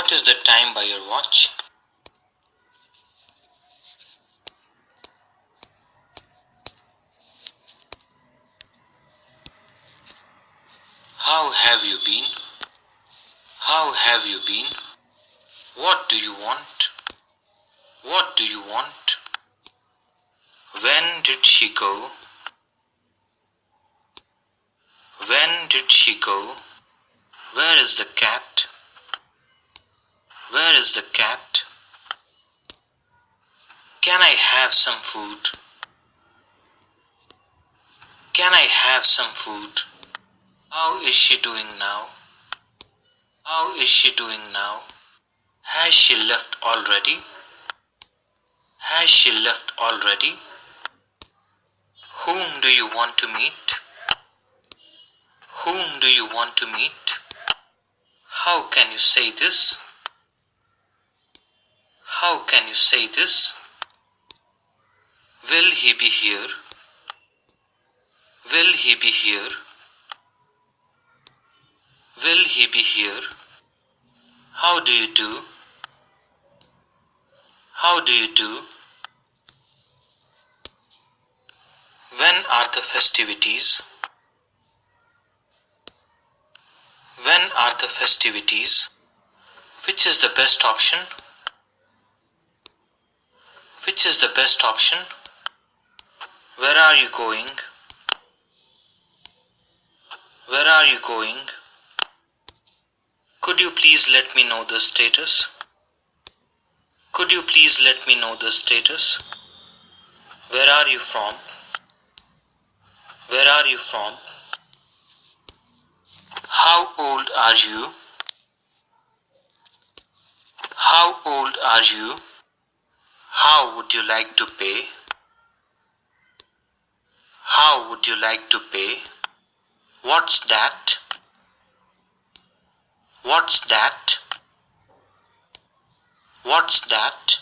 What is the time by your watch? How have you been? How have you been? What do you want? What do you want? When did she go? When did she go? Where is the cat? Where is the cat? Can I have some food? Can I have some food? How is she doing now? How is she doing now? Has she left already? Has she left already? Whom do you want to meet? Whom do you want to meet? How can you say this? How can you say this? Will he be here? Will he be here? Will he be here? How do you do? How do you do? When are the festivities? When are the festivities? Which is the best option? Which is the best option? Where are you going? Where are you going? Could you please let me know the status? Could you please let me know the status? Where are you from? Where are you from? How old are you? How old are you? How would you like to pay? How would you like to pay? What's that? What's that? What's that?